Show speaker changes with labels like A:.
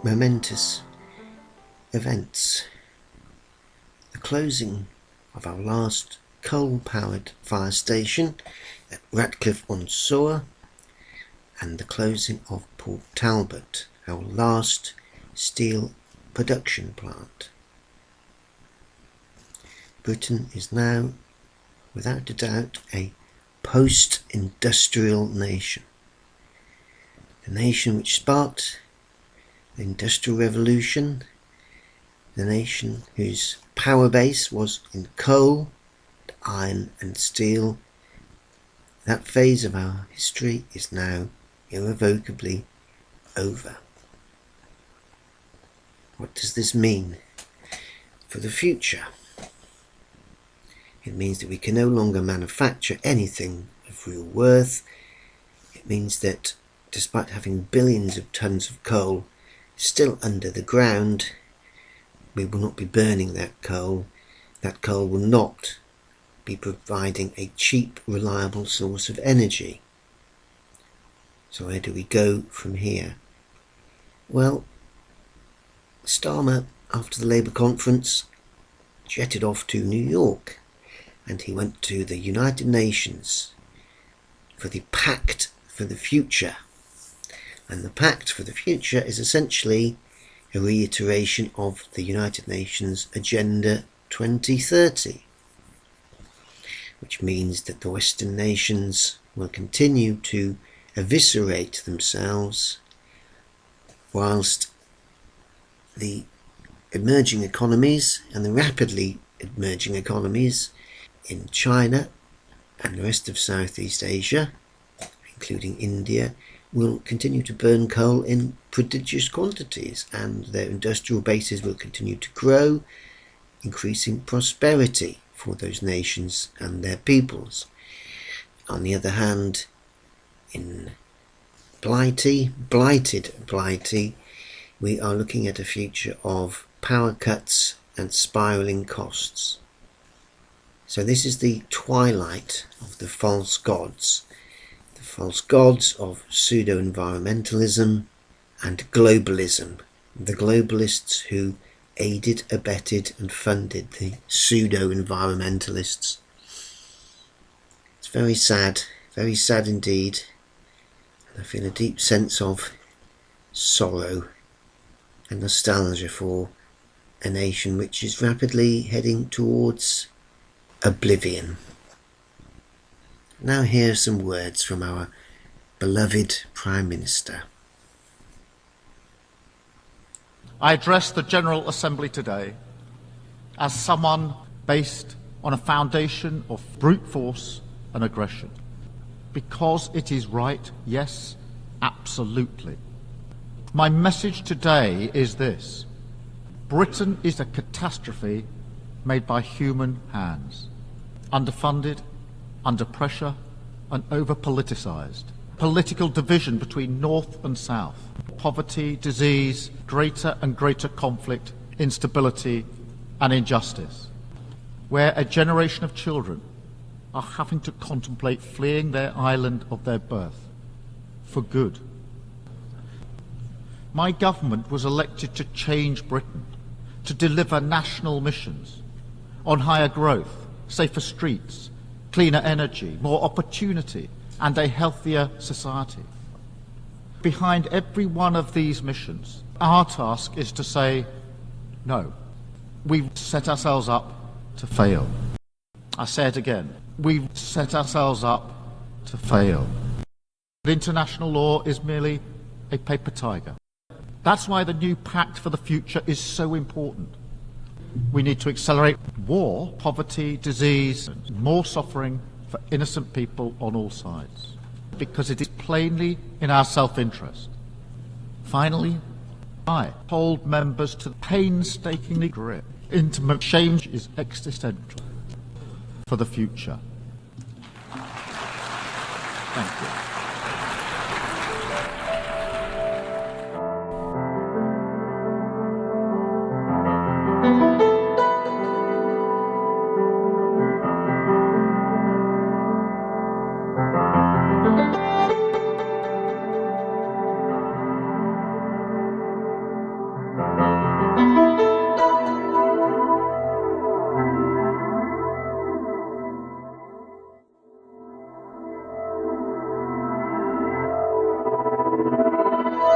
A: momentous events. The closing of our last coal-powered fire station at Ratcliffe-on-Soar and the closing of Port Talbot, our last steel production plant. Britain is now, without a doubt, a post-industrial nation. The nation which sparked the Industrial Revolution, the nation whose power base was in coal, iron and steel. That phase of our history is now irrevocably over. What does this mean for the future? It means that we can no longer manufacture anything of real worth. It means that despite having billions of tons of coal still under the ground, we will not be burning that coal. That coal will not be providing a cheap, reliable source of energy. So where do we go from here? Well, Starmer, after the Labour conference, jetted off to New York, and he went to the United Nations for the Pact for the Future. And the Pact for the Future is essentially a reiteration of the United Nations Agenda 2030, which means that the Western nations will continue to eviscerate themselves whilst the emerging economies and the rapidly emerging economies in China and the rest of Southeast Asia, including India, will continue to burn coal in prodigious quantities, and their industrial bases will continue to grow, increasing prosperity for those nations and their peoples. On the other hand, in blighted Blighty, we are looking at a future of power cuts and spiralling costs. So this is the twilight of the false gods of pseudo-environmentalism and globalism, the globalists who aided, abetted and funded the pseudo-environmentalists. It's very sad indeed, and I feel a deep sense of sorrow and nostalgia for a nation which is rapidly heading towards oblivion. Now here are some words from our beloved Prime Minister.
B: I address the General Assembly today as someone based on a foundation of brute force and aggression. Because it is right, yes, absolutely. My message today is this: Britain is a catastrophe made by human hands, underfunded, under pressure and over-politicised. Political division between North and South. Poverty, disease, greater and greater conflict, instability and injustice. Where a generation of children are having to contemplate fleeing their island of their birth for good. My government was elected to change Britain, to deliver national missions on higher growth, safer streets, cleaner energy, more opportunity, and a healthier society. Behind every one of these missions, our task is to say, no, we've set ourselves up to fail. I say it again, we've set ourselves up to fail. International law is merely a paper tiger. That's why the new Pact for the Future is so important. We need to accelerate war, poverty, disease, more suffering for innocent people on all sides, because it is plainly in our self-interest. Finally, I hold members to painstakingly grip. Intimate change is existential for the future. Thank you.